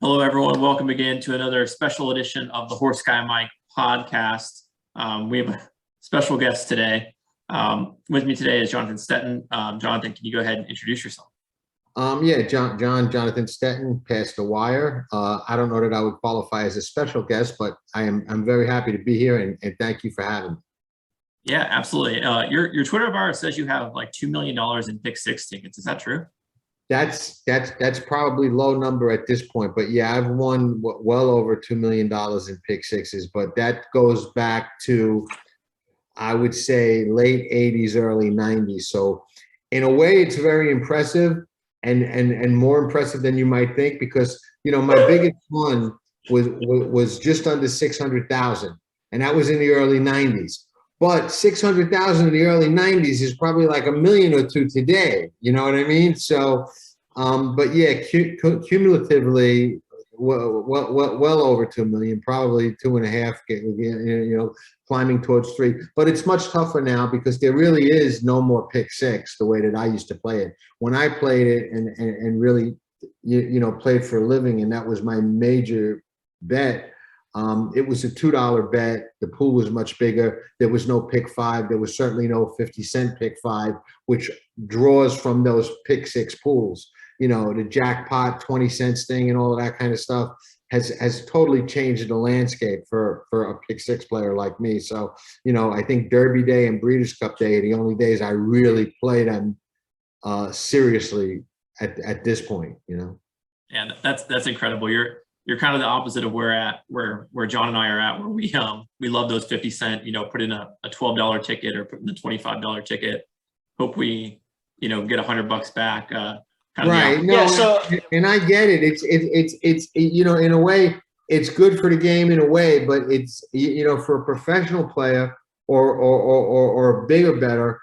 Hello, everyone. Welcome again to another special edition of the Horse Guy Mike podcast. We have a special guest today. With me today is Jonathan Stettin. Jonathan, can you go ahead and introduce yourself? Jonathan Stettin, passed the wire. I don't know that I would qualify as a special guest, but I'm very happy to be here and thank you for having me. Yeah, absolutely. Your Twitter bio says you have like $2 million in pick six tickets. Is that true? That's probably low number at this point, but yeah, I've won well over $2 million in pick sixes, but that goes back to, I would say, late 80s, early 90s. So in a way, it's very impressive and more impressive than you might think, because, you know, my biggest one was just under 600,000, and that was in the early 90s. But 600,000 in the early 90s is probably like $1 million or $2 million today. You know what I mean? So, but yeah, cumulatively, well over 2 million, probably 2.5, you know, climbing towards 3. But it's much tougher now because there really is no more pick six the way that I used to play it. When I played it and really, you know, played for a living, and that was my major bet. It was a $2 bet. The pool was much bigger. There was no pick 5. There was certainly no 50-cent pick 5, which draws from those pick 6 pools. You know, the jackpot 20 cents thing and all of that kind of stuff has totally changed the landscape for a pick 6 player like me. So, you know, I think Derby Day and Breeders' Cup Day are the only days I really play them seriously at this point, you know. Yeah, that's incredible. You're kind of the opposite of where John and I are at, where we love those 50-cent, you know, put in a $12 ticket or put in the $25 ticket. Hope we, you know, get $100 back. Right. No, yeah, so, and I get it. It's you know, in a way, it's good for the game in a way, but it's, you know, for a professional player or a bigger bettor,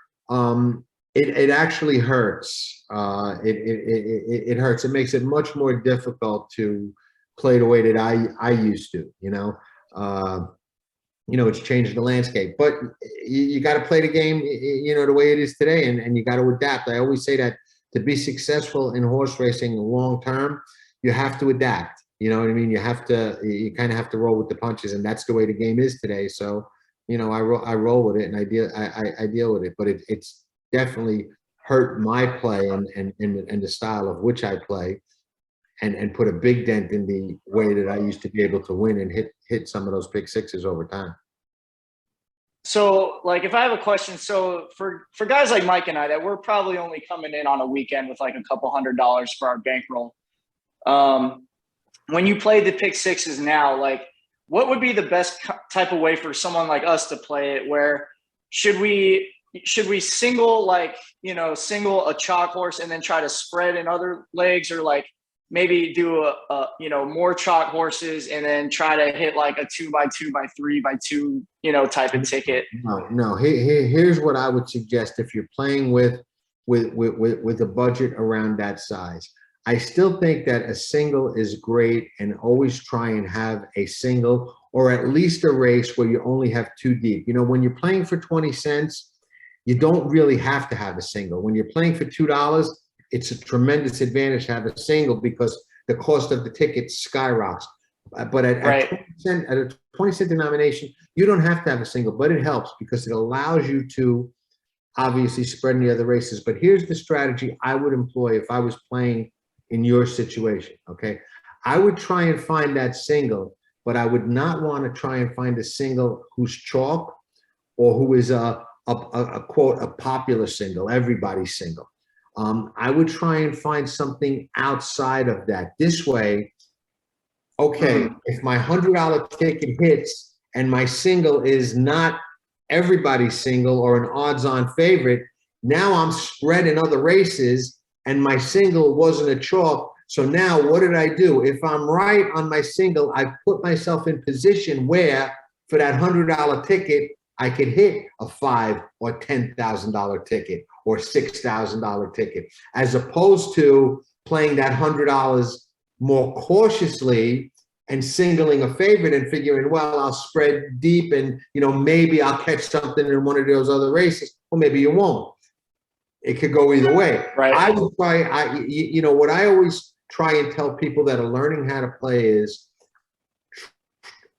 it actually hurts. It hurts. It makes it much more difficult to play the way that I used to, you know. You know, it's changed the landscape, but you got to play the game, you know, the way it is today, and you got to adapt. I always say that to be successful in horse racing long term, you have to adapt. You know what I mean? You kind of have to roll with the punches, and that's the way the game is today. So, you know, I roll with it, and I deal with it. But it's definitely hurt my play and the style of which I play. And put a big dent in the way that I used to be able to win and hit some of those pick sixes over time. So, like, if I have a question, so for guys like Mike and I, that we're probably only coming in on a weekend with like a couple $100 for our bankroll. When you play the pick sixes now, like, what would be the best type of way for someone like us to play it? Where should we single, like, you know, single a chalk horse and then try to spread in other legs, or like maybe do a you know, more chalk horses and then try to hit like a 2x2 by 3x2, you know, type of ticket? No. Here's what I would suggest if you're playing with a budget around that size. I still think that a single is great, and always try and have a single or at least a race where you only have 2 deep. You know, when you're playing for 20 cents, you don't really have to have a single. When you're playing for $2, it's a tremendous advantage to have a single because the cost of the ticket skyrockets. But at 20 cent denomination, you don't have to have a single, but it helps because it allows you to obviously spread in the other races. But here's the strategy I would employ if I was playing in your situation, okay? I would try and find that single, but I would not want to try and find a single who's chalk or who is a quote, a popular single, everybody's single. I would try and find something outside of that. This way, okay, if my $100 ticket hits and my single is not everybody's single or an odds-on favorite, now I'm spread in other races and my single wasn't a chalk. So now what did I do? If I'm right on my single, I put myself in position where for that $100 ticket, I could hit a $5,000 or $10,000 ticket or $6,000 ticket, as opposed to playing that $100 more cautiously and singling a favorite and figuring, well, I'll spread deep and, you know, maybe I'll catch something in one of those other races, or maybe you won't. It could go either way. Right. I would try, you know, what I always try and tell people that are learning how to play is,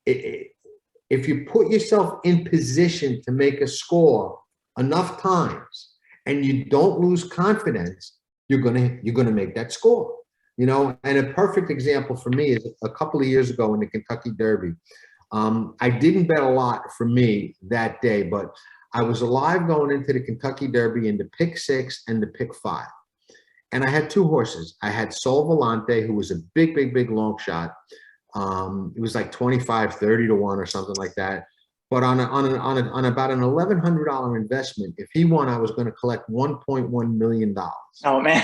if you put yourself in position to make a score enough times and you don't lose confidence, you're gonna make that score. You know, and a perfect example for me is a couple of years ago in the Kentucky Derby. I didn't bet a lot for me that day, but I was alive going into the Kentucky Derby in the pick 6 and the pick 5. And I had 2 horses. I had Sol Volante, who was a big long shot. It was like 25, 30 to 1 or something like that. But on about an $1,100 investment, if he won, I was going to collect $1.1 million. Oh man.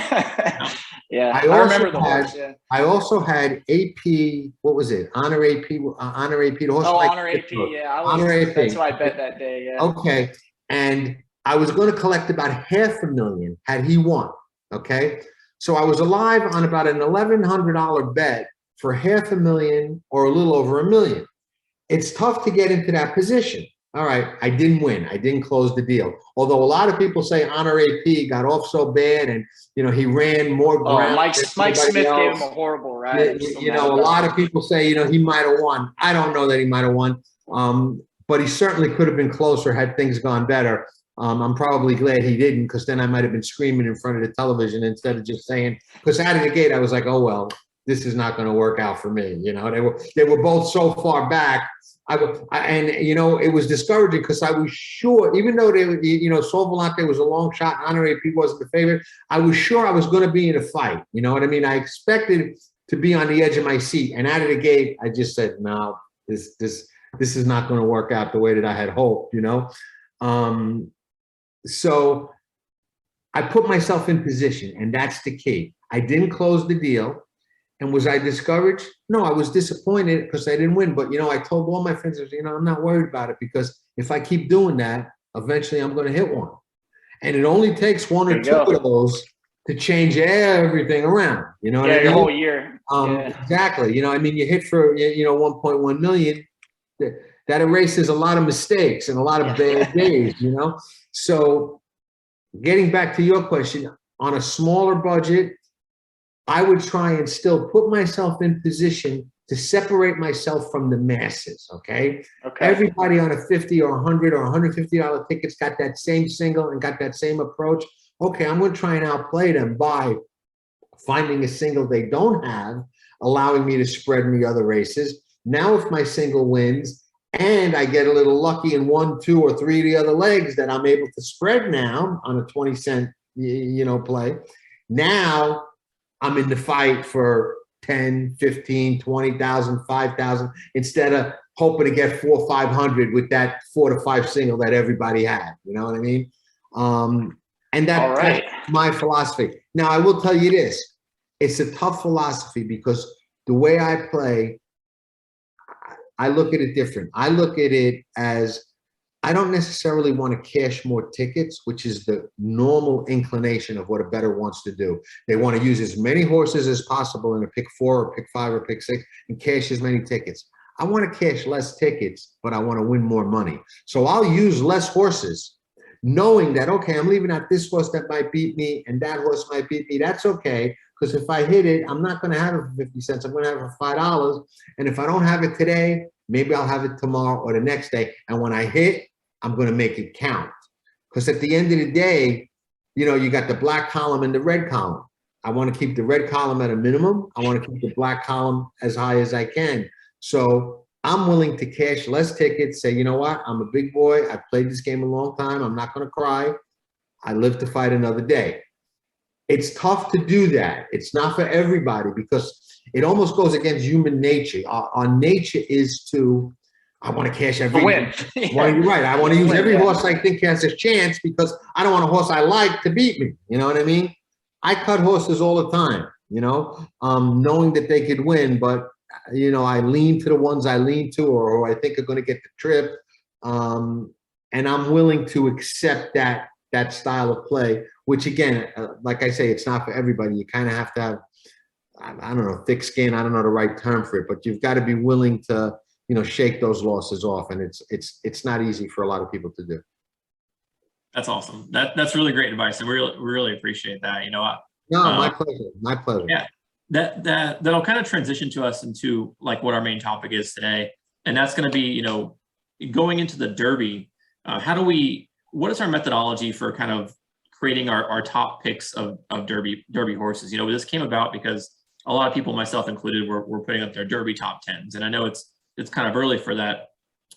Yeah. I remember the horse. Yeah. I also had AP, what was it? Honor AP, the horse. Oh, Honor AP, yeah. Honor AP. That's who I bet that day, yeah. Okay. And I was going to collect about $500,000 had he won. Okay. So I was alive on about an $1,100 bet for $500,000 or a little over $1 million. It's tough to get into that position. All right, I didn't win. I didn't close the deal. Although a lot of people say Honor AP got off so bad, and you know he ran more ground. Mike Smith gave him a horrible ride. You know, a lot of people say he might have won. I don't know that he might have won, but he certainly could have been closer had things gone better. I'm probably glad he didn't, because then I might have been screaming in front of the television instead of just saying. Because out of the gate, I was like, oh well, this is not going to work out for me. You know, they were both so far back. And you know, it was discouraging because I was sure, even though Sol Volante was a long shot, Honor AP wasn't the favorite, I was sure I was going to be in a fight. You know what I mean? I expected to be on the edge of my seat, and out of the gate, I just said, no, this is not going to work out the way that I had hoped. You know, so I put myself in position, and that's the key. I didn't close the deal. And was I discouraged? No, I was disappointed because I didn't win. But, you know, I told all my friends, you know, I'm not worried about it, because if I keep doing that, eventually I'm going to hit one. And it only takes 1 or 2 of those to change everything around. You know what I mean? Your whole year. Exactly. You know, I mean, you hit for, 1.1 million. That erases a lot of mistakes and a lot of bad days, you know? So getting back to your question, on a smaller budget, I would try and still put myself in position to separate myself from the masses, okay? Everybody on a $50 or $100 or $150 ticket's got that same single and got that same approach. Okay, I'm going to try and outplay them by finding a single they don't have, allowing me to spread in the other races. Now, if my single wins and I get a little lucky in 1, 2, or 3 of the other legs that I'm able to spread now on a 20-cent, play, now I'm in the fight for 10, 15, 20,000, 5,000, instead of hoping to get 400 or 500 with that 4 to 5 single that everybody had. You know what I mean? And that's my philosophy. Now, I will tell you this. It's a tough philosophy because the way I play, I look at it different. I look at it as, I don't necessarily want to cash more tickets, which is the normal inclination of what a bettor wants to do. They want to use as many horses as possible in a pick 4 or pick 5 or pick 6 and cash as many tickets. I want to cash less tickets, but I want to win more money. So I'll use less horses, knowing that, okay, I'm leaving out this horse that might beat me and that horse might beat me. That's okay, because if I hit it, I'm not going to have it for 50 cents. I'm going to have it for $5. And if I don't have it today, maybe I'll have it tomorrow or the next day. And when I hit, I'm going to make it count. Because at the end of the day, you got the black column and the red column. I want to keep the red column at a minimum. I want to keep the black column as high as I can. So I'm willing to cash less tickets, say, you know what? I'm a big boy. I've played this game a long time. I'm not going to cry. I live to fight another day. It's tough to do that. It's not for everybody because it almost goes against human nature. Our nature is to, I want to cash every win. You're right. I want to use every horse I think has a chance because I don't want a horse I like to beat me. You know what I mean? I cut horses all the time, knowing that they could win, but I lean to the ones I lean to or I think are going to get the trip. And I'm willing to accept that style of play, which again, like I say, it's not for everybody. You kind of have to have, I don't know, thick skin. I don't know the right term for it, but you've got to be willing to, shake those losses off. And it's not easy for a lot of people to do. That's awesome. That's really great advice. And we really appreciate that. No, my pleasure. My pleasure. Yeah. that'll kind of transition to us into like what our main topic is today. And that's going to be, you know, going into the Derby, what is our methodology for kind of creating our top picks of Derby horses? You know, this came about because a lot of people, myself included, were putting up their Derby top 10s. And I know it's kind of early for that.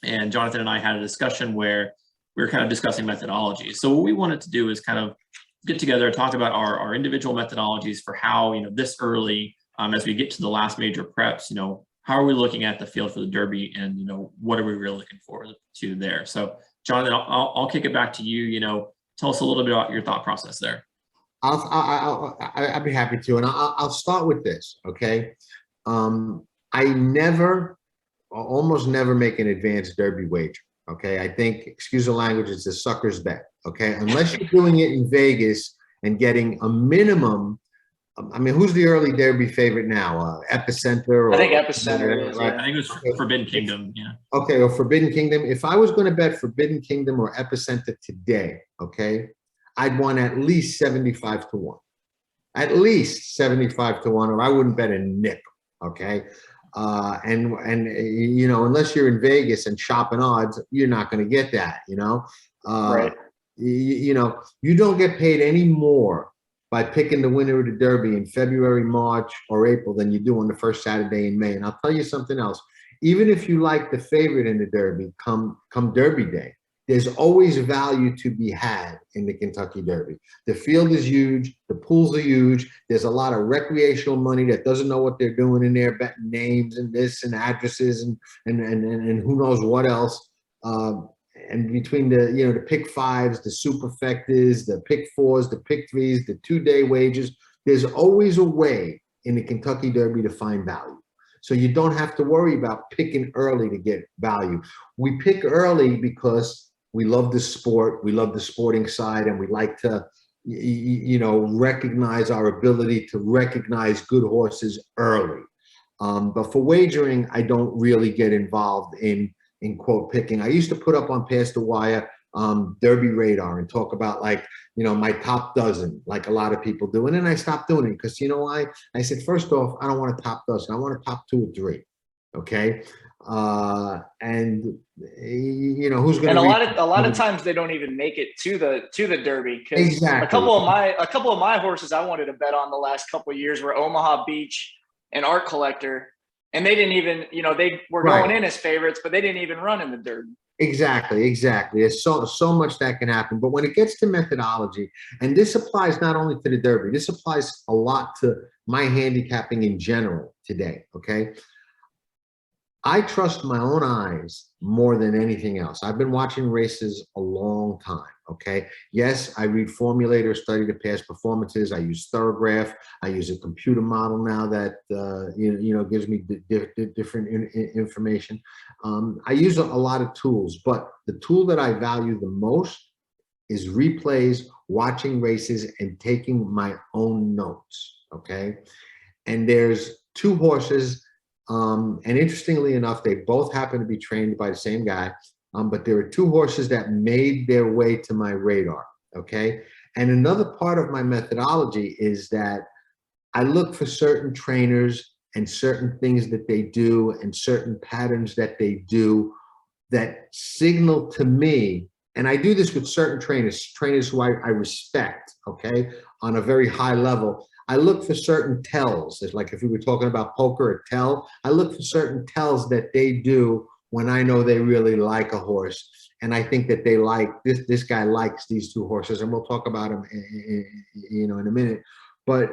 And Jonathan and I had a discussion where we were kind of discussing methodologies. So what we wanted to do is kind of get together, talk about our individual methodologies for how, you know, this early, as we get to the last major preps, you know, how are we looking at the field for the Derby, and, you know, what are we really looking forward to there? So Jonathan, I'll kick it back to you. You know, tell us a little bit about your thought process there. I'd be happy to, and I'll start with this. Okay, I almost never make an advanced Derby wager. Okay, I think, excuse the language, it's a sucker's bet. Okay, unless you're doing it in Vegas and getting a minimum. I mean, who's the early Derby favorite now? Epicenter? I think Epicenter is, right? I think it was Forbidden Kingdom. Yeah. Okay, or Forbidden Kingdom. If I was going to bet Forbidden Kingdom or Epicenter today, okay, I'd want at least 75 to 1. At least 75 to 1, or I wouldn't bet a nickel. Okay. And you know, unless you're in Vegas and shopping odds, you're not going to get that, you know. Right. You know, you don't get paid any more by picking the winner of the Derby in February, March, or April than you do on the first Saturday in May. And I'll tell you something else. Even if you like the favorite in the Derby, come Derby day, there's always value to be had in the Kentucky Derby. The field is huge. The pools are huge. There's a lot of recreational money that doesn't know what they're doing in there, betting names and this and addresses and who knows what else. And between the, you know, the pick fives, the superfectas, the pick fours, the pick threes, the 2-day wagers, there's always a way in the Kentucky Derby to find value. So you don't have to worry about picking early to get value. We pick early because we love the sport, we love the sporting side, and we like to, you know, recognize our ability to recognize good horses early. But for wagering, I don't really get involved in quote picking. I used to put up on Past the Wire Derby Radar and talk about, like, you know, my top dozen, like a lot of people do. And then I stopped doing it because, you know why? I said, first off, I don't want a top dozen. I want a top 2 or 3. Okay. And you know, who's going to, and a lot of times they don't even make it to the Derby, because exactly. a couple of my horses I wanted to bet on the last couple of years were Omaha Beach and Art Collector. And they didn't even, you know, they were going in as favorites, but they didn't even run in the Derby. Exactly. There's so much that can happen. But when it gets to methodology, and this applies not only to the Derby, this applies a lot to my handicapping in general today, okay? I trust my own eyes more than anything else. I've been watching races a long time, okay? Yes, I read formulators, study the past performances. I use Thoroughgraph. I use a computer model now that, you know, gives me different information. I use a lot of tools, but the tool that I value the most is replays, watching races, and taking my own notes, okay? And there's 2 horses. And interestingly enough, they both happen to be trained by the same guy. But there are 2 horses that made their way to my radar. Okay. And another part of my methodology is that I look for certain trainers and certain things that they do and certain patterns that they do that signal to me. And I do this with certain trainers who I respect, okay, on a very high level. I look for certain tells. It's like if we were talking about poker, a tell. I look for certain tells that they do when I know they really like a horse. And I think that they like, this guy likes these 2 horses, and we'll talk about them you know, in a minute. But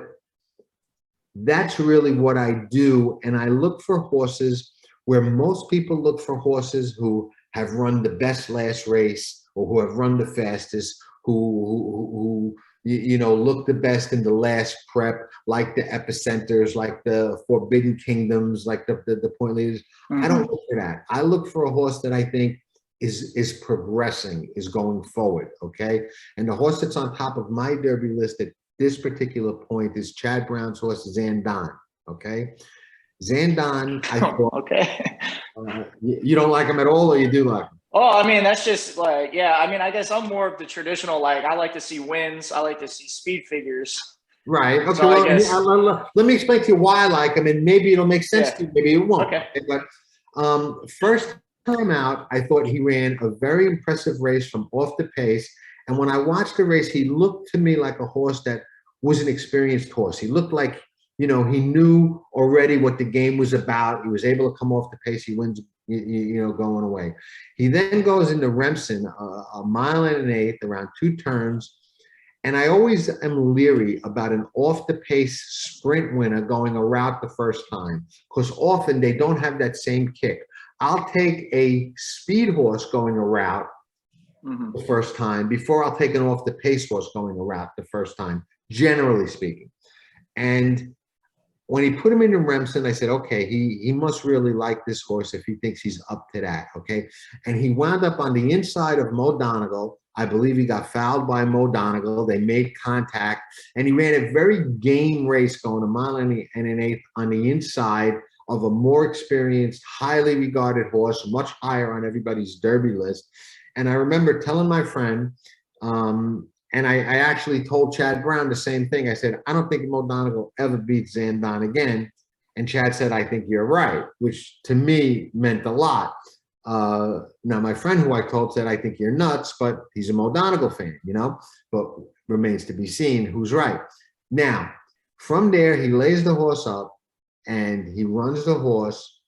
that's really what I do. And I look for horses where most people look for horses who have run the best last race, or who have run the fastest, who you know, look the best in the last prep, like the Epicenters, like the Forbidden Kingdoms, like the Point Leaders. Mm-hmm. I don't look for that. I look for a horse that I think is progressing, is going forward, okay? And the horse that's on top of my Derby list at this particular point is Chad Brown's horse, Zandon, okay? Zandon, I thought, okay. You don't like him at all, or you do like him? Oh, I mean, that's just like, yeah, I mean, I guess I'm more of the traditional, like, I like to see wins. I like to see speed figures. Right. Okay. So I Well, guess, let me explain to you why I like him, and maybe it'll make sense Yeah. to you. Maybe it won't. Okay. But first time out, I thought he ran a very impressive race from off the pace. And when I watched the race, he looked to me like a horse that was an experienced horse. He looked like, he knew already what the game was about. He was able to come off the pace. He wins, going away. He then goes into Remsen, a mile and an eighth, around 2 turns. And I always am leery about an off-the-pace sprint winner going a route the first time, because often they don't have that same kick. I'll take a speed horse going a route the first time before I'll take an off-the-pace horse going a route the first time, generally speaking. And when he put him into Remsen, I said, okay, he must really like this horse if he thinks he's up to that, okay? And he wound up on the inside of Mo Donegal. I believe he got fouled by Mo Donegal. They made contact, and he ran a very game race going a mile and an eighth on the inside of a more experienced, highly regarded horse, much higher on everybody's Derby list. And I remember telling my friend, and I actually told Chad Brown the same thing. I said, I don't think Mo Donegal ever beats Zandon again. And Chad said, I think you're right, which to me meant a lot. Now, my friend who I told said, I think you're nuts, but he's a Mo Donegal fan, but remains to be seen who's right. Now, from there, he lays the horse up and he runs the horse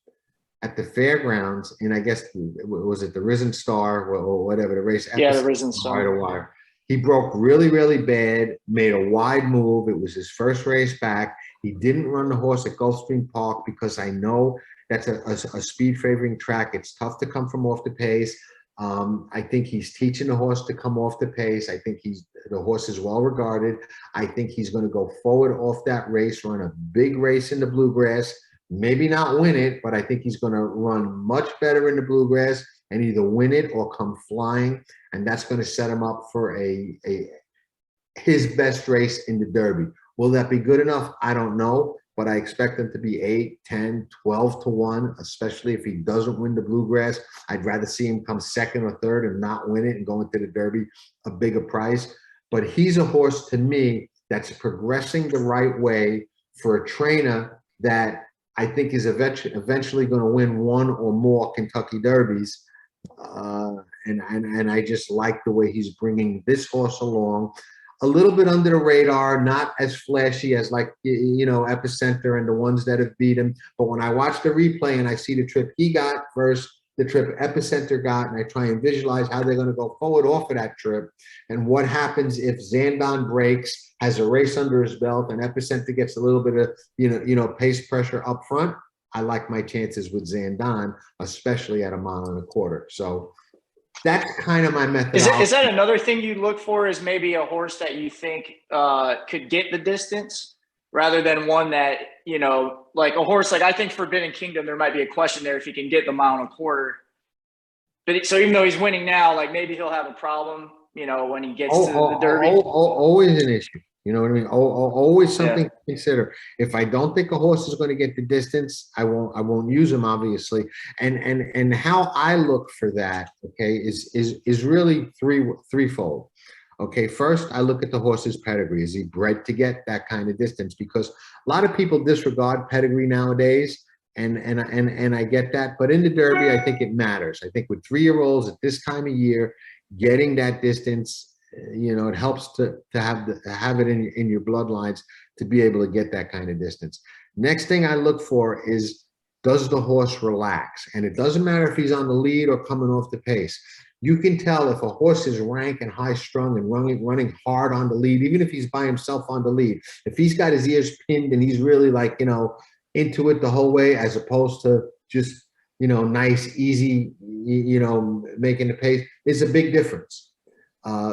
at the Fairgrounds. And I guess, was it the Risen Star or whatever, the race? Yeah, the Risen Star. Wire. He broke really, really bad, made a wide move. It was his first race back. He didn't run the horse at Gulfstream Park because I know that's a speed favoring track. It's tough to come from off the pace. I think he's teaching the horse to come off the pace. I think the horse is well regarded. I think he's going to go forward off that race, run a big race in the Bluegrass, maybe not win it, but I think he's going to run much better in the Bluegrass and either win it or come flying. And that's going to set him up for his best race in the Derby. Will that be good enough? I don't know, but I expect him to be 8, 10, 12 to 1, especially if he doesn't win the Bluegrass. I'd rather see him come second or third and not win it and go into the Derby a bigger price. But he's a horse to me that's progressing the right way for a trainer that I think is eventually going to win one or more Kentucky Derbies. And I just like the way he's bringing this horse along. A little bit under the radar, not as flashy as like, Epicenter and the ones that have beat him. But when I watch the replay and I see the trip he got versus the trip Epicenter got, and I try and visualize how they're going to go forward off of that trip and what happens if Zandon breaks, has a race under his belt, and Epicenter gets a little bit of, pace pressure up front, I like my chances with Zandon, especially at a mile and a quarter. So that's kind of my method. Is that another thing you look for, is maybe a horse that you think could get the distance rather than one that, like a horse, like I think Forbidden Kingdom, there might be a question there if he can get the mile and a quarter. But so even though he's winning now, like maybe he'll have a problem, when he gets to the Derby. Always an issue. You know what I mean? Always something to consider. If I don't think a horse is going to get the distance, I won't use him, obviously. And how I look for that, okay, is really threefold. Okay, first I look at the horse's pedigree. Is he bred to get that kind of distance? Because a lot of people disregard pedigree nowadays, and I get that. But in the Derby, I think it matters. I think with 3-year-olds at this time of year, getting that distance, it helps to have it in your bloodlines to be able to get that kind of distance. Next thing I look for is, does the horse relax? And it doesn't matter if he's on the lead or coming off the pace. You can tell if a horse is rank and high strung and running hard on the lead, even if he's by himself on the lead. If he's got his ears pinned and he's really like, into it the whole way, as opposed to just, nice, easy, making the pace, is a big difference.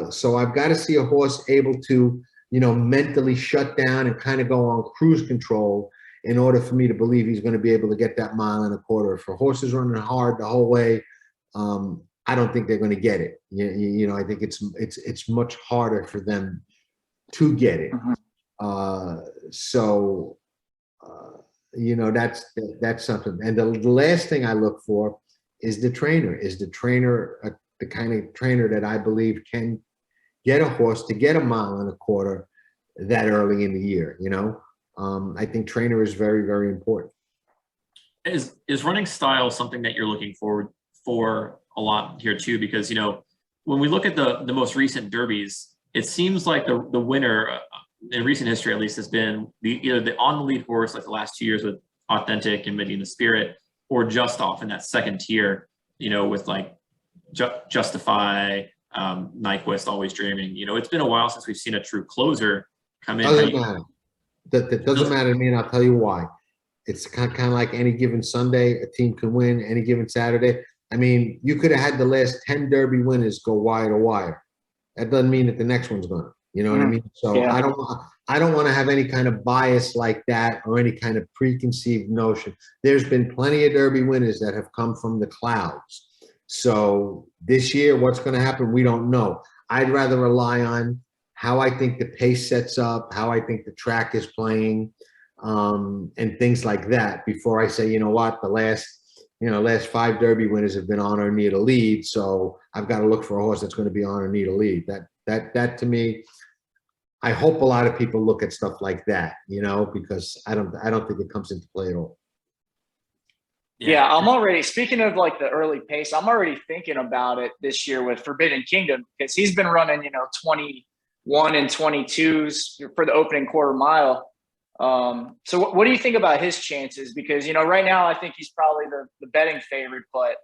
So I've got to see a horse able to, mentally shut down and kind of go on cruise control in order for me to believe he's going to be able to get that mile and a quarter. If a horse is running hard the whole way, I don't think they're going to get it. I think it's much harder for them to get it. That's something. And the last thing I look for is the trainer. Is the trainer the kind of trainer that I believe can get a horse to get a mile and a quarter that early in the year, you know? I think trainer is very, very important. Is running style something that you're looking forward for a lot here too? Because, you know, when we look at the most recent derbies, it seems like the winner in recent history, at least, has been either the on the lead horse, like the last 2 years with Authentic and Meydan the Spirit, or just off in that second tier, you know, with like Justify, Nyquist, Always Dreaming. You know, it's been a while since we've seen a true closer come in. Doesn't matter. That doesn't matter to me, and I'll tell you why. It's kind of like any given Sunday, a team can win. Any given Saturday. I mean, you could have had the last 10 Derby winners go wire to wire. That doesn't mean that the next one's gonna. You know what I mean? So Yeah. I don't want to have any kind of bias like that or any kind of preconceived notion. There's been plenty of Derby winners that have come from the clouds. So this year, what's going to happen? We don't know. I'd rather rely on how I think the pace sets up, how I think the track is playing, and things like that before I say, you know what, the last 5 Derby winners have been on or near the lead. So I've got to look for a horse that's going to be on or near the lead. That to me, I hope a lot of people look at stuff like that, you know, because I don't think it comes into play at all. Yeah, I'm already, speaking of like the early pace, I'm already thinking about it this year with Forbidden Kingdom, because he's been running, you know, 21 and 22s for the opening quarter mile. So what do you think about his chances? Because, you know, right now I think he's probably the betting favorite, but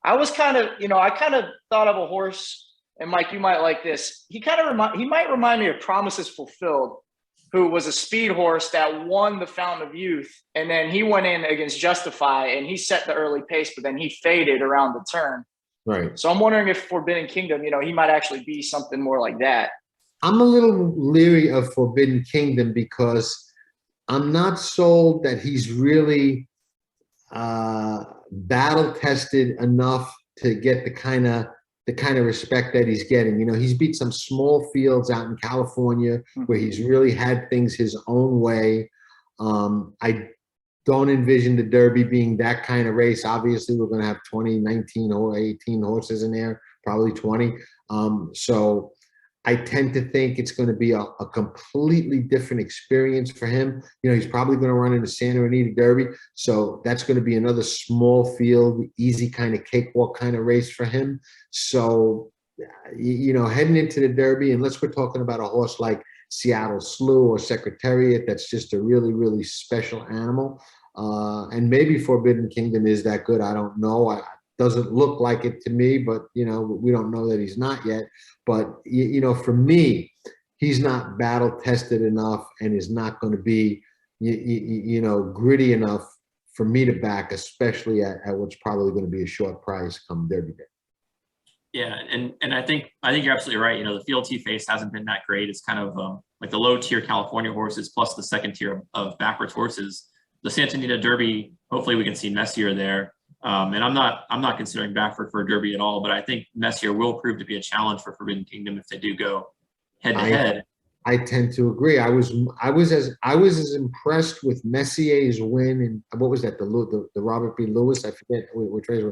I was kind of, you know, I kind of thought of a horse, and Mike, you might like this. He might remind me of Promises Fulfilled, who was a speed horse that won the Fountain of Youth. And then he went in against Justify and he set the early pace, but then he faded around the turn. Right. So I'm wondering if Forbidden Kingdom, you know, he might actually be something more like that. I'm a little leery of Forbidden Kingdom because I'm not sold that he's really battle tested enough to get the kind of respect that he's getting. You know, he's beat some small fields out in California where he's really had things his own way. I don't envision the Derby being that kind of race. Obviously, we're going to have 20, 19 or 18 horses in there, probably 20. So I tend to think it's going to be a completely different experience for him. You know, he's probably going to run in the Santa Anita Derby. So that's going to be another small field, easy kind of cakewalk kind of race for him. So, you know, heading into the Derby, unless we're talking about a horse like Seattle Slew or Secretariat, that's just a really, really special animal. And maybe Forbidden Kingdom is that good. I don't know. Doesn't look like it to me, but, you know, we don't know that he's not yet. But, you know, for me, he's not battle tested enough and is not going to be, you know, gritty enough for me to back, especially at what's probably going to be a short price come Derby day. Yeah, and I think you're absolutely right. You know, the field he faced hasn't been that great. It's kind of like the low tier California horses plus the second tier of backwards horses. The Santa Anita Derby, hopefully we can see Messier there. And I'm not considering Baffert for a Derby at all, but I think Messier will prove to be a challenge for Forbidden Kingdom if they do go head to head. I tend to agree. I was as impressed with Messier's win in what was that, the Robert B. Lewis, I forget which race,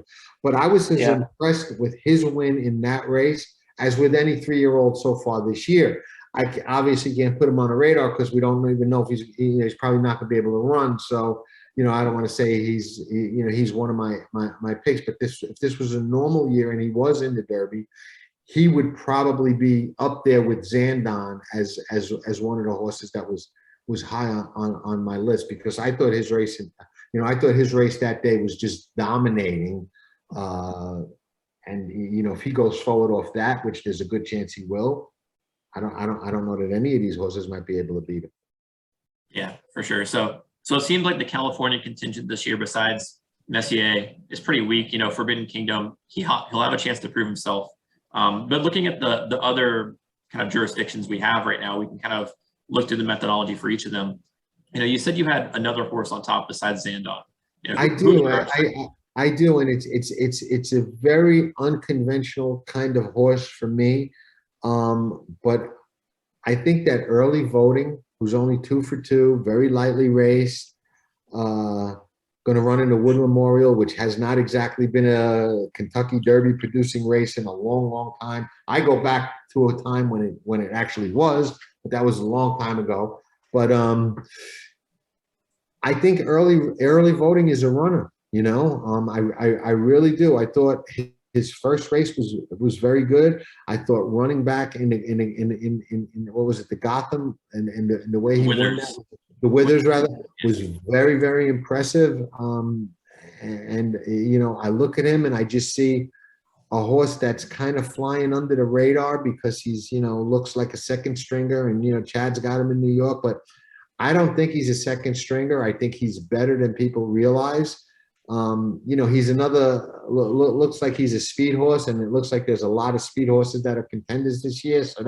but I was as impressed with his win in that race as with any 3-year-old so far this year. I obviously can't put him on a radar because we don't even know if he's probably not going to be able to run. So, you know, I don't want to say he's one of my picks, but if this was a normal year and he was in the Derby, he would probably be up there with Zandon as one of the horses that was high on my list, because I thought his race, that day was just dominating. And you know, if he goes forward off that, which there's a good chance he will, I don't know that any of these horses might be able to beat him. Yeah, for sure. So it seems like the California contingent this year, besides Messier, is pretty weak. You know, Forbidden Kingdom, he'll have a chance to prove himself. But looking at the other kind of jurisdictions we have right now, we can kind of look through the methodology for each of them. You know, you said you had another horse on top besides Zandon. You know, I do, and it's a very unconventional kind of horse for me. But I think that early voting, who's only 2 for 2, very lightly raced, going to run in the Wood Memorial, which has not exactly been a Kentucky Derby producing race in a long, long time. I go back to a time when it actually was, that was a long time ago. But I think early voting is a runner. I really do. I thought his first race was very good. I thought running back in what was it, the Gotham, and the way he won that, the Withers rather, was very, very impressive. I look at him and I just see a horse that's kind of flying under the radar because he's, looks like a second stringer, and Chad's got him in New York, but I don't think he's a second stringer. I think he's better than people realize. He's another, looks like he's a speed horse, and it looks like there's a lot of speed horses that are contenders this year. So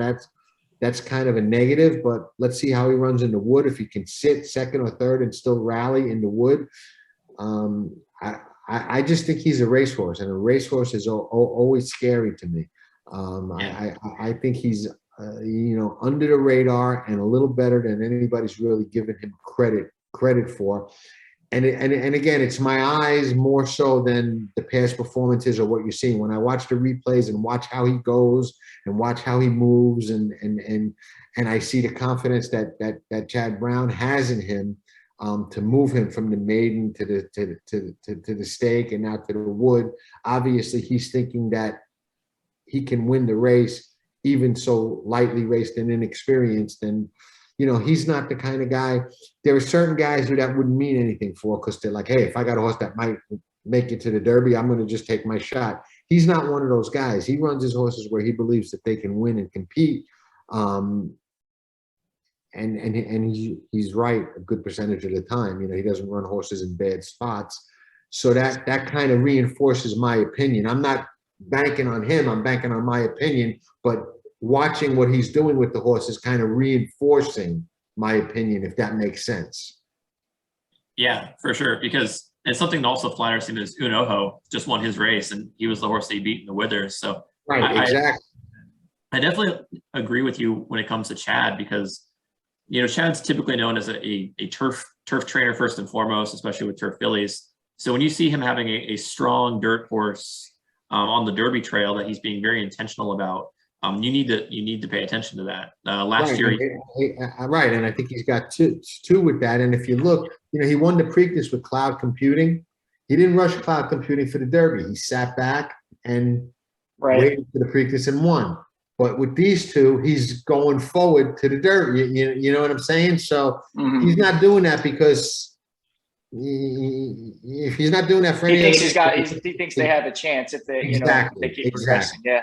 that's kind of a negative, but let's see how he runs in the wood. If he can sit second or third and still rally in the wood. I just think he's a racehorse, and a racehorse is always scary to me. I think he's, under the radar and a little better than anybody's really given him credit for. And again, it's my eyes more so than the past performances or what you're seeing. When I watch the replays and watch how he goes and watch how he moves, and I see the confidence that Chad Brown has in him, to move him from the maiden to the stake and now to the wood. Obviously, he's thinking that he can win the race, even so lightly raced and inexperienced. And he's not the kind of guy. There are certain guys who that wouldn't mean anything for, because they're like, hey, if I got a horse that might make it to the Derby, I'm going to just take my shot. He's not one of those guys. He runs his horses where he believes that they can win and compete. And he's right a good percentage of the time. He doesn't run horses in bad spots. So that kind of reinforces my opinion. I'm not banking on him, I'm banking on my opinion, but watching what he's doing with the horse is kind of reinforcing my opinion, if that makes sense. Yeah, for sure. Because it's something also flatters him is Unoho just won his race, and he was the horse that he beat in the Withers. So right, exactly. I definitely agree with you when it comes to Chad, because Chad's typically known as a turf trainer first and foremost, especially with turf fillies. So when you see him having a strong dirt horse on the Derby trail that he's being very intentional about, you need to pay attention to that. Last year, right, and I think he's got two with that. And if you look, he won the Preakness with Cloud Computing. He didn't rush Cloud Computing for the Derby. He sat back and waited for the Preakness and won. But with these two, he's going forward to the Derby. You know what I'm saying? So he's not doing that because if he's not doing that for he thinks they have a chance if they they keep progressing. Yeah,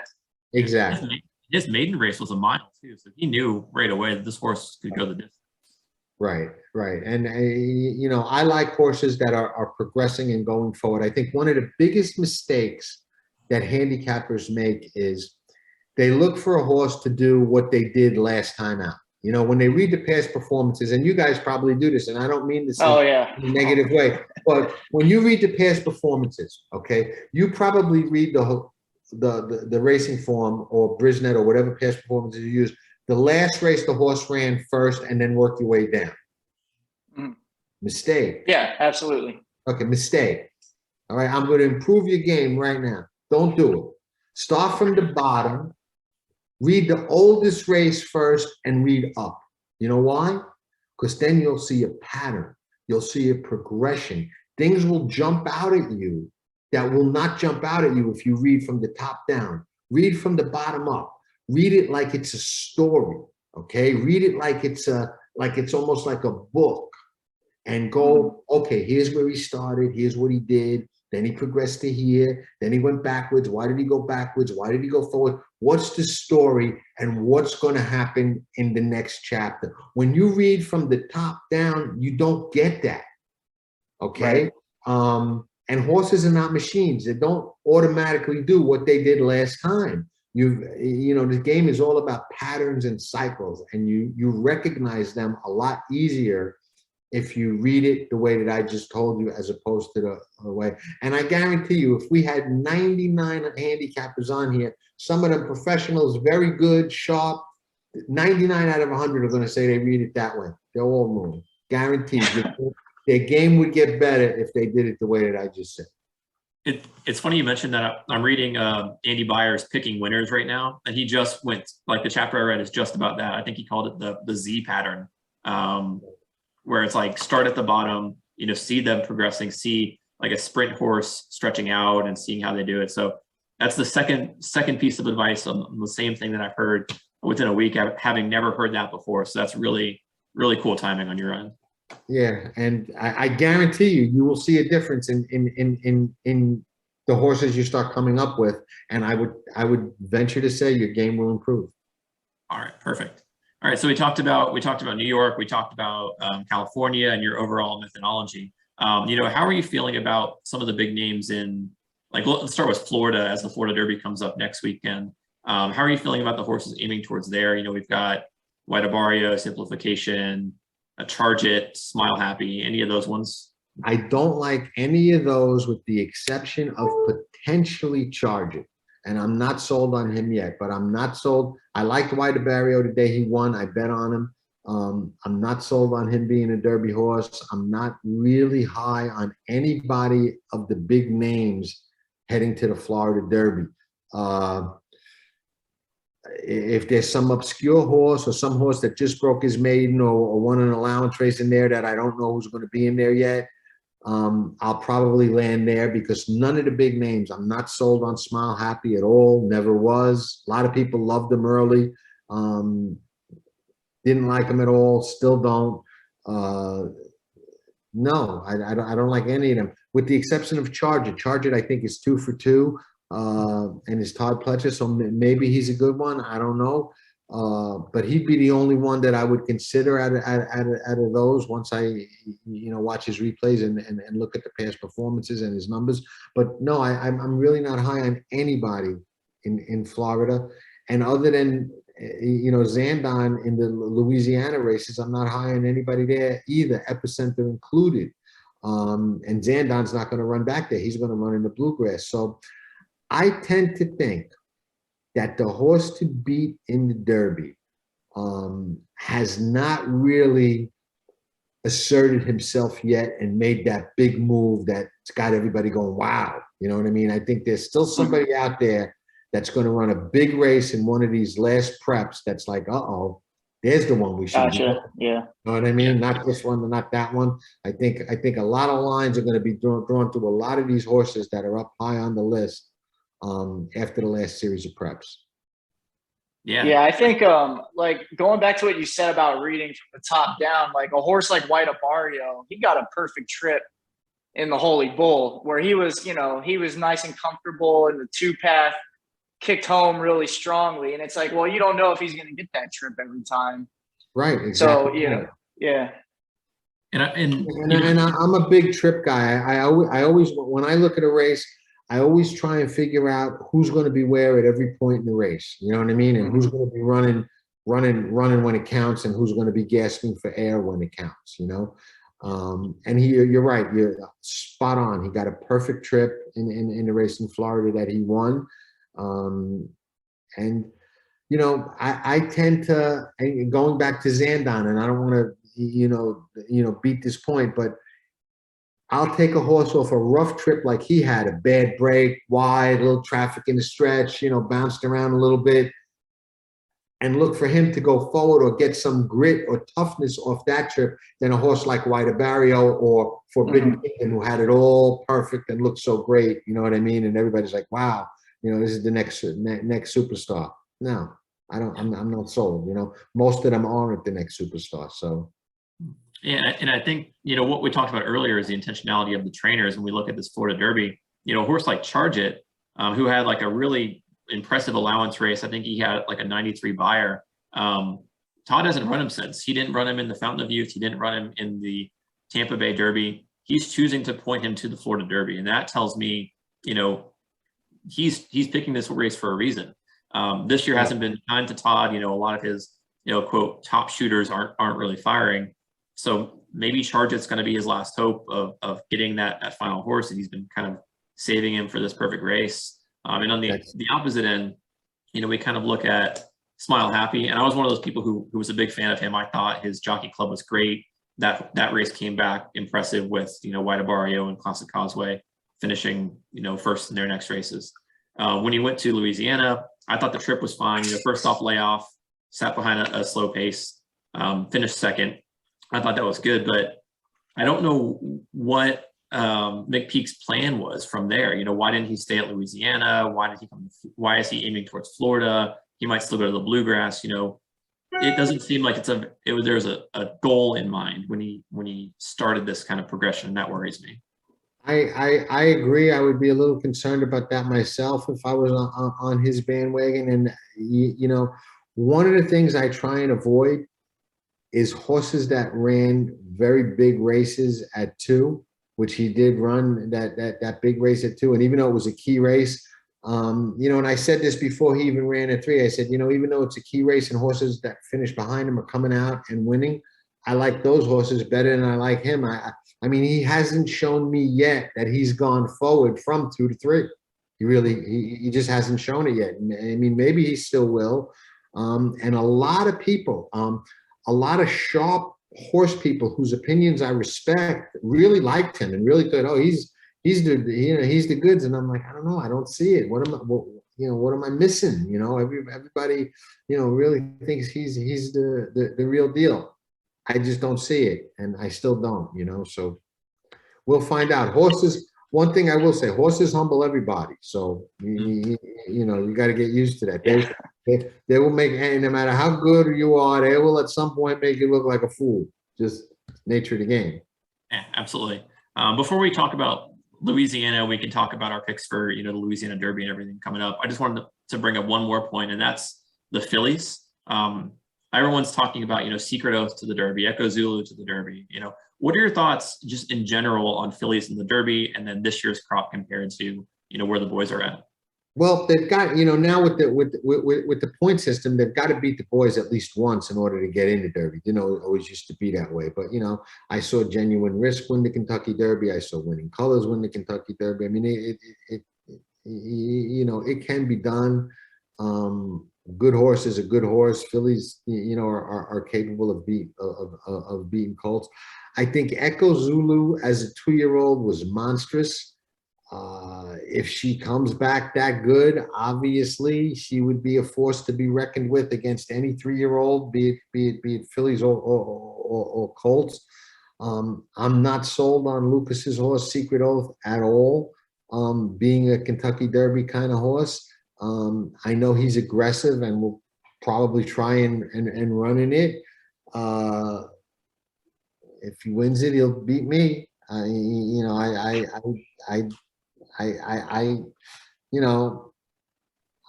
exactly. His maiden race was a mile too, so he knew right away that this horse could go the distance. Right. And I like horses that are progressing and going forward. I think one of the biggest mistakes that handicappers make is they look for a horse to do what they did last time out. When they read the past performances, and you guys probably do this, and I don't mean this in a negative way, but when you read the past performances, okay, you probably read the racing form or Brisnet or whatever past performances you use. The last race the horse ran first and then work your way down. Mistake. Yeah, absolutely. Okay, mistake. All right, I'm going to improve your game right now. Don't do it. Start from the bottom. Read the oldest race first and read up. You know why? Because then you'll see a pattern. You'll see a progression. Things will jump out at you that will not jump out at you if you read from the top down. Read from the bottom up. Read it like it's a story, okay? Read it like it's almost like a book, and go, okay, here's where he started, here's what he did, then he progressed to here, then he went backwards. Why did he go backwards? Why did he go forward? What's the story and what's going to happen in the next chapter? When you read from the top down, you don't get that, okay? Right. And horses are not machines. They don't automatically do what they did last time. The game is all about patterns and cycles, and you recognize them a lot easier if you read it the way that I just told you, as opposed to the way. And I guarantee you, if we had 99 handicappers on here, some of them professionals, very good, sharp, 99 out of 100 are going to say they read it that way. They're all wrong. Guaranteed. Their game would get better if they did it the way that I just said. It's funny you mentioned that. I'm reading Andy Byers Picking Winners right now, and he just went, like, the chapter I read is just about that. I think he called it the Z pattern, where it's like start at the bottom, see them progressing, see like a sprint horse stretching out and seeing how they do it. So that's the second piece of advice on the same thing that I've heard within a week, having never heard that before. So that's really, really cool timing on your end. Yeah, and I guarantee you will see a difference in the horses you start coming up with, and I would venture to say your game will improve. All right, perfect. All right, so we talked about New York, we talked about California, and your overall methodology. How are you feeling about some of the big names in, like, let's start with Florida, as the Florida Derby comes up next weekend. How are you feeling about the horses aiming towards there? We've got White Abarrio, Simplification, Charge It, Smile Happy, any of those ones? I don't like any of those with the exception of potentially Charge It. And I'm not sold on him yet, but I'm not sold. I liked White Abarrio today. He won. I bet on him. I'm not sold on him being a Derby horse. I'm not really high on anybody of the big names heading to the Florida Derby. If there's some obscure horse or some horse that just broke his maiden or won an allowance race in there that I don't know who's going to be in there yet, I'll probably land there, because none of the big names, I'm not sold on Smile Happy at all. Never was. A lot of people loved him early. Didn't like him at all. Still don't. No, I don't like any of them, with the exception of Charge It. Charge It, I think, is 2 for 2. And is Todd Pletcher, so maybe he's a good one. I don't know. But he'd be the only one that I would consider out of those once I, watch his replays and look at the past performances and his numbers. But no, I'm really not high on anybody in Florida. And other than, Zandon in the Louisiana races, I'm not high on anybody there either, Epicenter included. And Zandon's not going to run back there. He's going to run in the bluegrass. So I tend to think that the horse to beat in the Derby has not really asserted himself yet and made that big move that's got everybody going, wow. You know what I mean? I think there's still somebody out there that's going to run a big race in one of these last preps that's like, uh-oh, there's the one we should. Gotcha. Yeah. You know what I mean? Not this one, not that one. I think a lot of lines are going to be drawn to a lot of these horses that are up high on the list after the last series of preps. Yeah, I think like going back to what you said about reading from the top down, like a horse like White Abarrio, he got a perfect trip in the Holy Bull, where he was nice and comfortable in the 2-path, kicked home really strongly. And it's like, well, you don't know if he's going to get that trip every time. Right. Exactly. So, yeah. And I'm a big trip guy. I always, when I look at a race, I always try and figure out who's going to be where at every point in the race. You know what I mean? And who's going to be running when it counts, and who's going to be gasping for air when it counts, And you're right. You're spot on. He got a perfect trip in the race in Florida that he won. I tend to, and going back to Zandon, and I don't want to, beat this point, but I'll take a horse off a rough trip like he had, a bad break, wide, a little traffic in the stretch, bounced around a little bit, and look for him to go forward or get some grit or toughness off that trip than a horse like White Abarrio or Forbidden Kingdom, who had it all perfect and looked so great. You know what I mean? And everybody's like, wow, this is the next superstar. No, I'm not sold. Most of them aren't the next superstar. So. Yeah, and I think, what we talked about earlier is the intentionality of the trainers. When we look at this Florida Derby, a horse like Charge It, who had like a really impressive allowance race. I think he had like a 93 buyer. Todd hasn't run him since. He didn't run him in the Fountain of Youth. He didn't run him in the Tampa Bay Derby. He's choosing to point him to the Florida Derby. And that tells me, he's picking this race for a reason. This year hasn't been kind to Todd. A lot of his, quote, top shooters aren't really firing. So maybe Charge It's going to be his last hope of getting that final horse, and he's been kind of saving him for this perfect race. And on the opposite end, we kind of look at Smile Happy, and I was one of those people who was a big fan of him. I thought his Jockey Club was great. That race came back impressive with White Abarrio and Classic Causeway. finishing, first in their next races. When he went to Louisiana, I thought the trip was fine. First off layoff, sat behind a slow pace, finished second. I thought that was good, but I don't know what McPeak's plan was from there. Why didn't he stay at Louisiana? Why is he aiming towards Florida? He might still go to the Bluegrass. It doesn't seem like there's a goal in mind when he started this kind of progression, and that worries me. I agree. I would be a little concerned about that myself if I was on his bandwagon. And one of the things I try and avoid is horses that ran very big races at 2, which he did run that big race at 2. And even though it was a key race, and I said this before he even ran at 3, I said, even though it's a key race and horses that finish behind him are coming out and winning, I like those horses better than I like him. I mean, he hasn't shown me yet that he's gone forward from 2 to 3. He just hasn't shown it yet. I mean, maybe he still will. And a lot of people, a lot of sharp horse people whose opinions I respect really liked him and really thought, oh, he's the goods. And I'm like, I don't know, I don't see it. What am I missing? Everybody, really thinks he's the real deal. I just don't see it, and I still don't. So we'll find out. Horses. One thing I will say: horses humble everybody. So you got to get used to that. They will make, and no matter how good you are, they will at some point make you look like a fool. Just nature of the game. Yeah, absolutely. Before we talk about Louisiana, we can talk about our picks for the Louisiana Derby and everything coming up. I just wanted to bring up one more point, and that's the Fillies. Everyone's talking about Secret Oath to the Derby, Echo Zulu to the Derby. What are your thoughts just in general on Fillies in the Derby, and then this year's crop compared to where the boys are at? Well, they've got now with the point system, they've got to beat the boys at least once in order to get into Derby. It always used to be that way. But I saw Genuine Risk win the Kentucky Derby. I saw Winning Colors win the Kentucky Derby. I mean, it can be done. Good horse is a good horse. Fillies, are capable of beating colts. I think Echo Zulu as a 2-year-old was monstrous. If she comes back that good, obviously she would be a force to be reckoned with against any 3-year-old, be it Fillies or colts. I'm not sold on Lucas's horse Secret Oath at all. Being a Kentucky Derby kind of horse. I know he's aggressive and will probably try and run in it. If he wins it, he'll beat me. I'm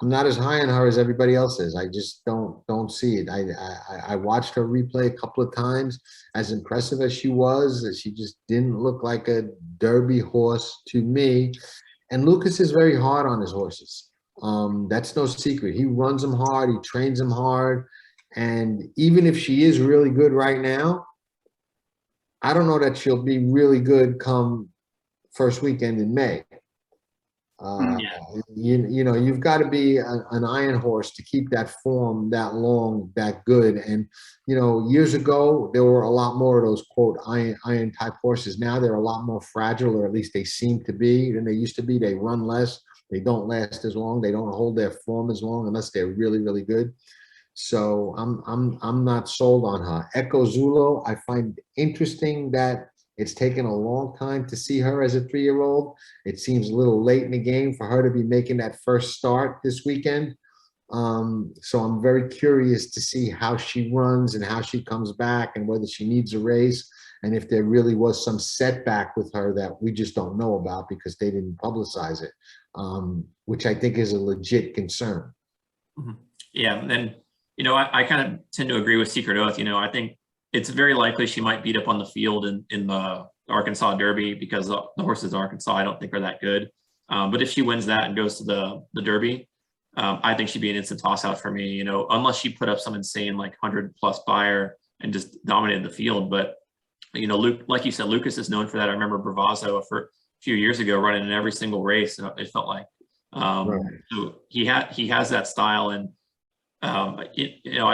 not as high on her as everybody else is. I just don't see it. I watched her replay a couple of times. As impressive as she was, she just didn't look like a Derby horse to me. And Lucas is very hard on his horses. That's no secret. He runs them hard. He trains them hard. And even if she is really good right now, I don't know that she'll be really good come first weekend in May. You've got to be an iron horse to keep that form that long, that good. And, years ago, there were a lot more of those, quote, iron type horses. Now they're a lot more fragile, or at least they seem to be than they used to be. They run less. They don't last as long. They don't hold their form as long unless they're really, really good. So I'm not sold on her. Echo Zulu, I find interesting that it's taken a long time to see her as a 3-year-old. It seems a little late in the game for her to be making that first start this weekend. So I'm very curious to see how she runs and how she comes back and whether she needs a race and if there really was some setback with her that we just don't know about because they didn't publicize it, which I think is a legit concern. Mm-hmm. Yeah, and I kind of tend to agree with Secret Oath. I think it's very likely she might beat up on the field in the Arkansas Derby because the horses in Arkansas I don't think are that good. But if she wins that and goes to the Derby, I think she'd be an instant toss out for me, unless she put up some insane like 100+ buyer and just dominated the field. But, Luke, like you said, Lucas is known for that. I remember Bravazzo for a few years ago running in every single race. It felt like, Right. So he has that style. And, I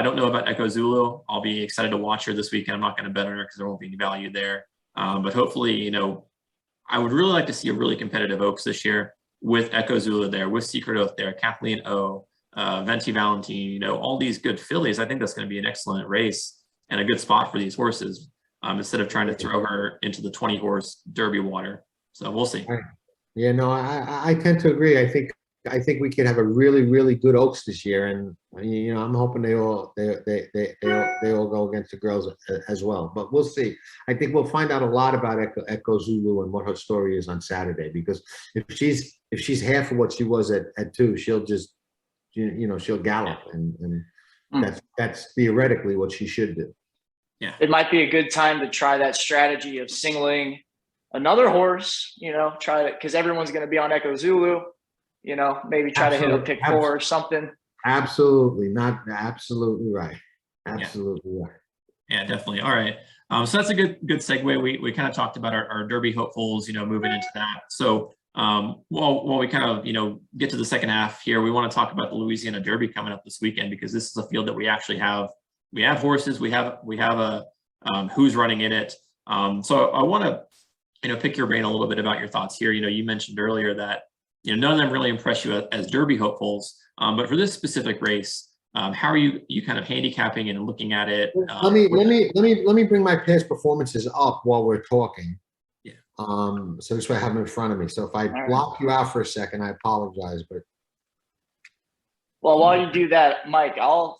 don't know about Echo Zulu. I'll be excited to watch her this weekend. I'm not going to bet on her because there won't be any value there. But hopefully, I would really like to see a really competitive Oaks this year with Echo Zulu there, with Secret Oath there, Kathleen O, Venti Valentine, you know, all these good fillies. I think that's going to be an excellent race and a good spot for these horses, instead of trying to throw her into the 20 horse Derby water. So we'll see. Yeah, no, I tend to agree. I think we could have a really, really good Oaks this year, and you know, I'm hoping they all go against the girls as well. But we'll see. I think we'll find out a lot about Echo Zulu and what her story is on Saturday, because if she's half of what she was at 2, she'll just she'll gallop, and that's theoretically what she should do. Yeah, it might be a good time to try that strategy of singling another horse. You know, try it because everyone's going to be on Echo Zulu. You know, maybe try to hit a pick 4 or something. Absolutely, absolutely right. Absolutely right. Yeah, definitely. All right. So that's a good segue. We kind of talked about our Derby hopefuls, you know, moving into that. So while we kind of, you know, get to the second half here, we want to talk about the Louisiana Derby coming up this weekend, because this is a field that we actually have. We have horses. We have a who's running in it. So I want to, you know, pick your brain a little bit about your thoughts here. You know, you mentioned earlier that, you know, none of them really impress you as Derby hopefuls, but for this specific race, how are you kind of handicapping and looking at it? Let me bring my past performances up while we're talking. Yeah. So this way I have them in front of me. So if I block you out for a second, I apologize. But well, while you do that, Mike, I'll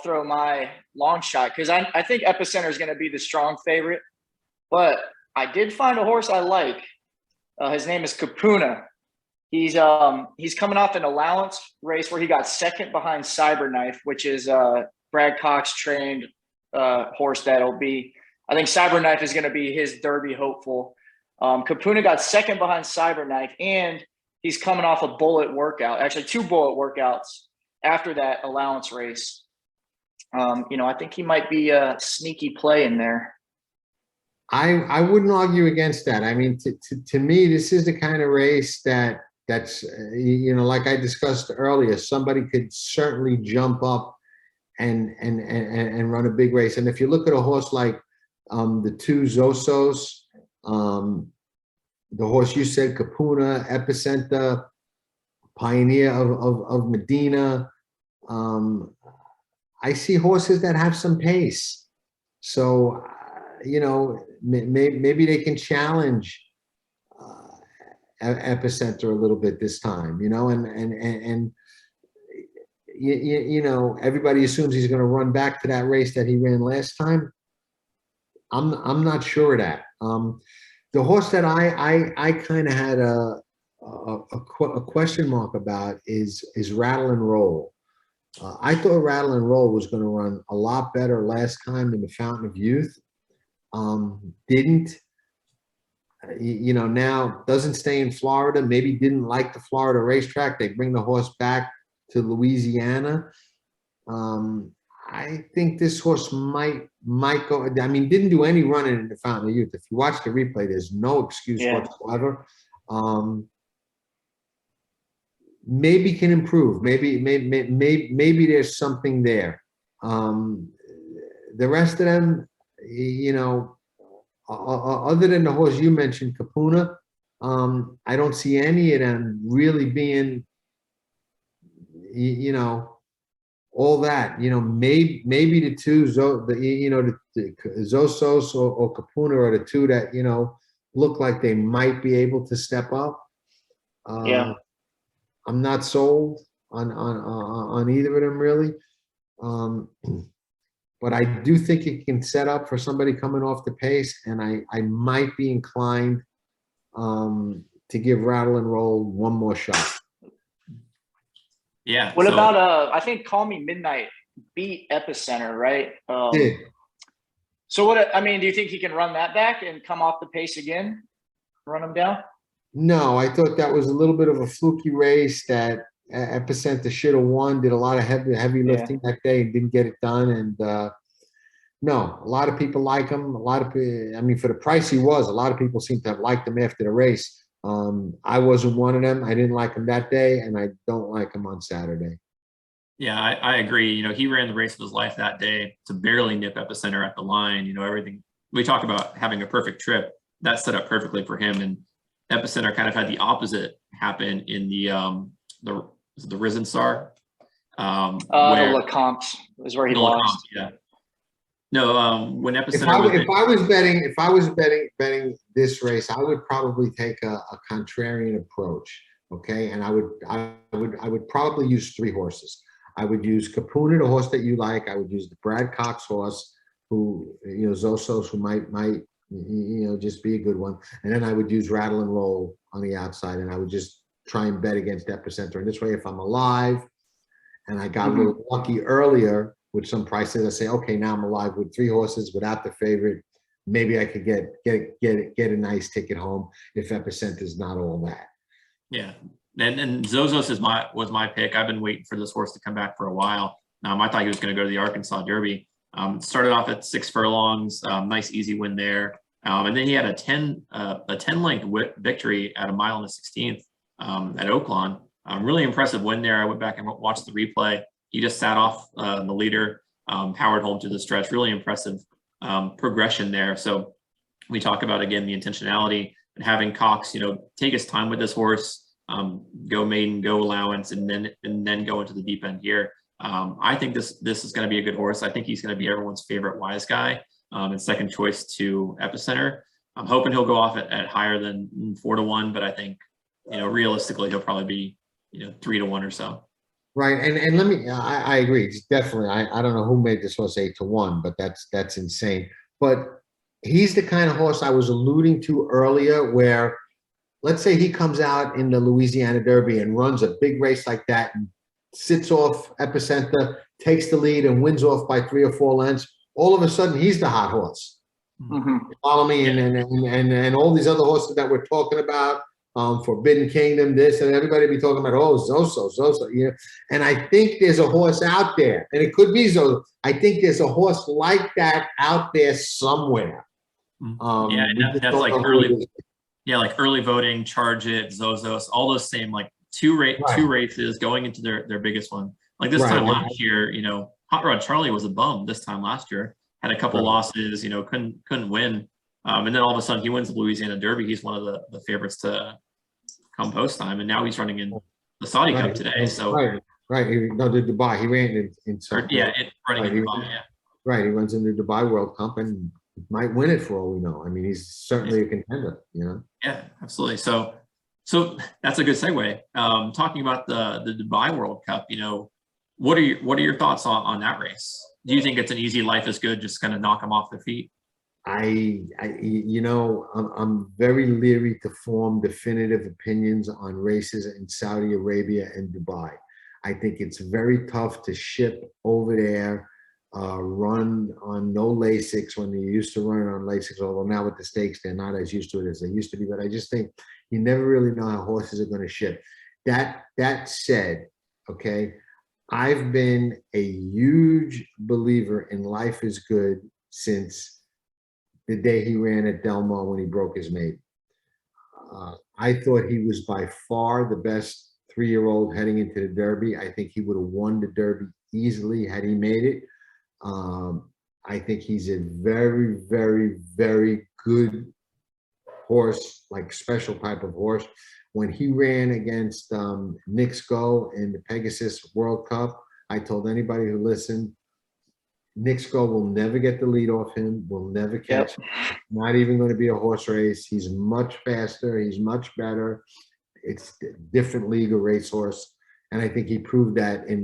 throw my long shot, because I think Epicenter is going to be the strong favorite, but I did find a horse I like. His name is Capuna. He's coming off an allowance race where he got second behind Cyberknife, which is Brad Cox trained horse that'll be. I think Cyberknife is going to be his Derby hopeful. Capuna got second behind Cyberknife, and he's coming off a bullet workout, actually 2 bullet workouts after that allowance race. You know, I think he might be a sneaky play in there. I wouldn't argue against that. I mean, to me, this is the kind of race that's you know, like I discussed earlier, somebody could certainly jump up and run a big race. And if you look at a horse like the 2 Zosos, the horse you said, Capuna, Epicenter, Pioneer of Medina, I see horses that have some pace. So, you know, maybe they can challenge Epicenter a little bit this time, you know, and you know, everybody assumes he's going to run back to that race that he ran last time. I'm not sure of that. The horse that I kind of had a question mark about is Rattle and Roll. I thought Rattle and Roll was going to run a lot better last time in the Fountain of Youth. Didn't. You know, now doesn't stay in Florida, maybe didn't like the Florida racetrack. They bring the horse back to Louisiana. I think this horse might go. I mean, didn't do any running in the Fountain of Youth. If you watch the replay, there's no excuse whatsoever. Maybe can improve. Maybe there's something there. The rest of them, you know, other than the horse you mentioned, Capuna, I don't see any of them really being, you know, all that. You know, maybe the 2 the Zosos or Capuna are the 2 that, you know, look like they might be able to step up. Yeah, I'm not sold on either of them really. But I do think it can set up for somebody coming off the pace, and I might be inclined to give Rattle and Roll one more shot. Yeah. What about I think Call Me Midnight beat Epicenter, right? So what? I mean, do you think he can run that back and come off the pace again, run him down? No, I thought that was a little bit of a fluky race that Epicenter should have won. Did a lot of heavy lifting that day and didn't get it done. And no, a lot of people like him. I mean, for the price he was, a lot of people seem to have liked him after the race. I wasn't one of them. I didn't like him that day, and I don't like him on Saturday. Yeah, I agree. You know, he ran the race of his life that day to barely nip Epicenter at the line. You know, everything we talk about having a perfect trip. that set up perfectly for him. And Epicenter kind of had the opposite happen in the Risen Star. The LeCompte is where he lost. Yeah. No, when If Epicenter I was betting this race, I would probably take a contrarian approach. Okay, and I would probably use 3 horses. I would use Capuna, the horse that you like. I would use the Brad Cox horse, who, you know, Zosos, who might just be a good one. And then I would use Rattle and Roll on the outside, and I would just try and bet against Epicenter. And this way, if I'm alive and I got a little lucky earlier with some prices, I say, okay, now I'm alive with 3 horses without the favorite. Maybe I could get a nice ticket home if Epicenter is not all that. Yeah, and Zozos was my pick. I've been waiting for this horse to come back for a while. I thought he was going to go to the Arkansas Derby. Started off at 6 furlongs, nice easy win there, and then he had a 10 length victory at 1 1/16 at Oaklawn. Really impressive win there. I went back and watched the replay. He just sat off the leader, powered home to the stretch. Really impressive progression there. So we talk about, again, the intentionality and having Cox, take his time with this horse, go maiden, go allowance, and then go into the deep end here. I think this is going to be a good horse. I think he's going to be everyone's favorite wise guy, and second choice to Epicenter. I'm hoping he'll go off at higher than 4-1, but I think, realistically, he'll probably be, 3-1 or so. Right, and I agree. It's definitely, I don't know who made this horse 8-1, but that's insane. But he's the kind of horse I was alluding to earlier, where let's say he comes out in the Louisiana Derby and runs a big race like that and sits off Epicenter, takes the lead and wins off by 3 or 4 lengths. All of a sudden, he's the hot horse. Mm-hmm. Follow me, and all these other horses that we're talking about, Forbidden Kingdom, this, and everybody be talking about, oh, Zoso. And I think there's a horse out there, and it could be Zoso. I think there's a horse like that out there somewhere. That's like early. Yeah, like early voting, Charge It, Zozos, all those same like two races going into their biggest one. Like this time last year, Hot Rod Charlie was a bum this time last year. Had a couple losses, couldn't win. And then all of a sudden he wins the Louisiana Derby. He's one of the favorites to come post time, and now he's running in the Saudi Cup today. So the Dubai. He ran in Saudi. Running in Dubai. Yeah. Right, he runs in the Dubai World Cup and might win it for all we know. I mean, he's certainly a contender. Yeah, absolutely. So that's a good segue. Talking about the Dubai World Cup, what are your thoughts on that race? Do you think it's an easy life is good, just kind of knock them off their feet? I'm very leery to form definitive opinions on races in Saudi Arabia and Dubai. I think it's very tough to ship over there, run on no Lasix when they used to run on Lasix, although now with the stakes, they're not as used to it as they used to be. But I just think you never really know how horses are going to ship. That said, okay, I've been a huge believer in Life is Good since the day he ran at Del Mar when he broke his maiden. I thought he was by far the best 3-year-old heading into the Derby. I think he would have won the Derby easily had he made it. I think he's a very, very, very good horse, like special type of horse. When he ran against Knicks Go in the Pegasus World Cup, I told anybody who listened, Knicks Go will never get the lead off him, will never catch him. Not even going to be a horse race. He's much faster. He's much better. It's a different league of racehorse. And I think he proved that in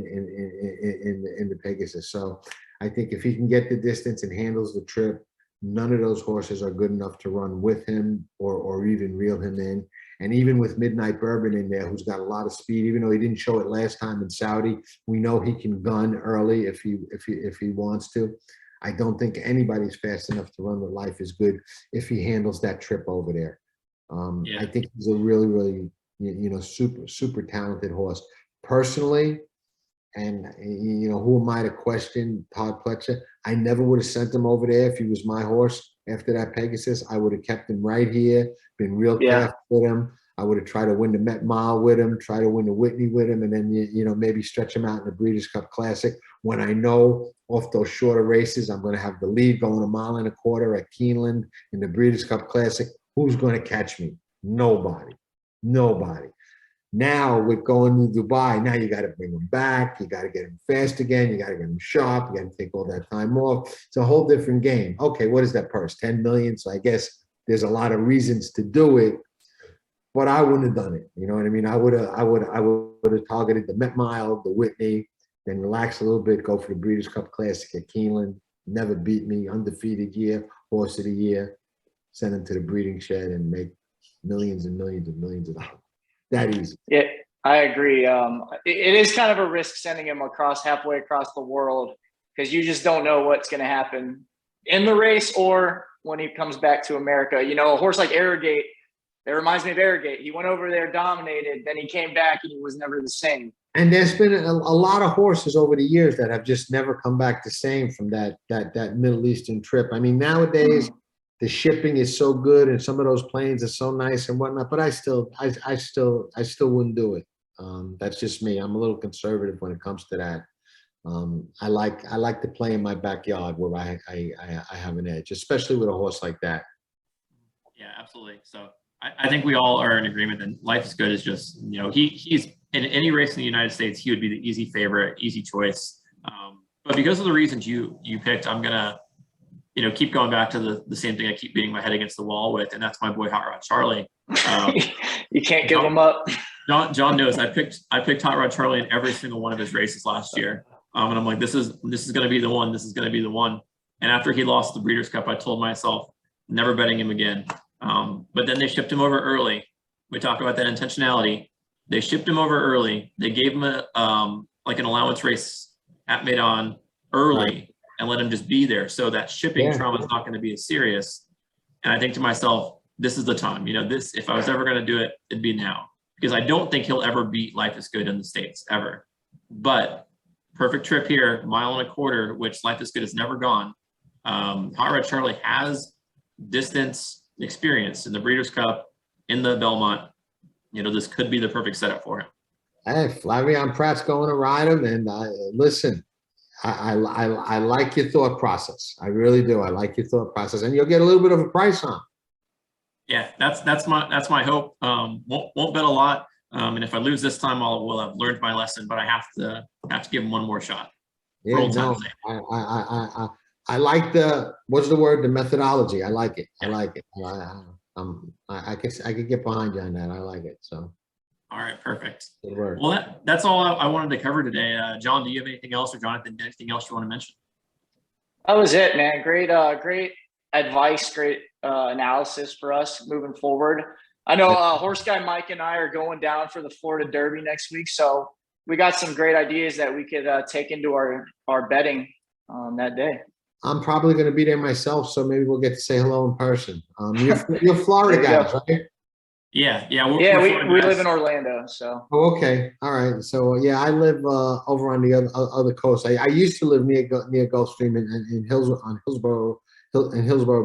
the Pegasus. So I think if he can get the distance and handles the trip, none of those horses are good enough to run with him or even reel him in. And even with Midnight Bourbon in there, who's got a lot of speed, even though he didn't show it last time in Saudi, we know he can gun early if he wants to. I don't think anybody's fast enough to run with Life is Good if he handles that trip over there. I think he's a really, really, super talented horse. Personally, and who am I to question Todd Pletcher? I never would have sent him over there if he was my horse after that Pegasus. I would have kept him right here, been real careful with him. I would have tried to win the Met Mile with him, try to win the Whitney with him, and then maybe stretch him out in the Breeders' Cup Classic when I know off those shorter races I'm going to have the lead going 1.25 miles at Keeneland in the Breeders' Cup Classic. Who's going to catch me? Nobody. Nobody. Now with going to Dubai, now you got to bring them back. You got to get them fast again. You got to get them sharp. You got to take all that time off. It's a whole different game. Okay, what is that purse? 10 million. So I guess there's a lot of reasons to do it, but I wouldn't have done it. You know what I mean? I would have targeted the Met Mile, the Whitney, then relax a little bit, go for the Breeders' Cup Classic at Keeneland. Never beat me, undefeated year, horse of the year. Send him to the breeding shed and make millions and millions and millions of dollars. That easy. Yeah, I agree. It is kind of a risk sending him halfway across the world, because you just don't know what's going to happen in the race or when he comes back to America. You know, a horse like Arrogate, that reminds me of Arrogate. He went over there, dominated, then he came back and he was never the same. And there's been a lot of horses over the years that have just never come back the same from that Middle Eastern trip. I mean, nowadays the shipping is so good and some of those planes are so nice and whatnot, but I still wouldn't do it. That's just me. I'm a little conservative when it comes to that. I like to play in my backyard where I have an edge, especially with a horse like that. Yeah, absolutely. So I think we all are in agreement that Life is Good is just, you know, he's in any race in the United States, he would be the easy favorite, easy choice. But because of the reasons you picked, I'm gonna, you know, keep going back to the same thing I keep beating my head against the wall with, and that's my boy Hot Rod Charlie. You can't give him up. John knows I picked Hot Rod Charlie in every single one of his races last year. And I'm like, this is going to be the one. This is going to be the one. And after he lost the Breeders' Cup, I told myself, never betting him again. But then they shipped him over early. We talk about that intentionality. They shipped him over early. They gave him like an allowance race at Meydan early and let him just be there. So that shipping trauma is not going to be as serious. And I think to myself, this is the time. You know, this, if I was ever going to do it, it'd be now. Because I don't think he'll ever beat Life is Good in the States, ever. But perfect trip here, 1.25 miles, which Life is Good has never gone. Hot Rod Charlie has distance experience in the Breeders' Cup, in the Belmont. You know, this could be the perfect setup for him. Hey, Flavian Pratt's going to ride him, and listen, I like your thought process. I really do. I like your thought process, and you'll get a little bit of a price on. Yeah, that's my hope. Won't bet a lot, and if I lose this time, will have learned my lesson. But I have to give him one more shot. Yeah, no, I like what's the word? The methodology. I like it. I like it. I could get behind you on that. I like it. So. All right, perfect. Good work. Well, that's all I wanted to cover today. John, do you have anything else, or Jonathan, anything else you want to mention? That was it, man. Great advice, great analysis for us moving forward. I know Horse Guy Mike and I are going down for the Florida Derby next week, so we got some great ideas that we could take into our betting on that day. I'm probably going to be there myself, so maybe we'll get to say hello in person. You're Florida guys, right? Yeah, we live in Orlando, so. Oh, okay, all right. So yeah, I live over on the other coast. I used to live near Gulfstream in Hillsborough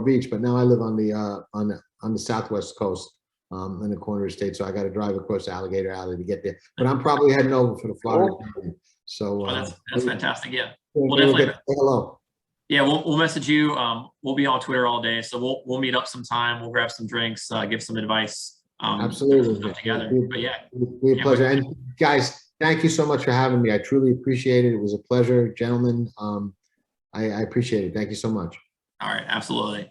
Beach, but now I live on the southwest coast, in the corner of the state. So I got to drive across Alligator Alley to get there. But I'm probably heading over for the Florida Derby. So that's fantastic. Yeah, we'll definitely get hello. Yeah, we'll message you. We'll be on Twitter all day, so we'll meet up sometime. We'll grab some drinks, give some advice. Absolutely. Together. But yeah, we a pleasure. And guys, thank you so much for having me. I truly appreciate it. It was a pleasure, gentlemen. I appreciate it. Thank you so much. All right, absolutely.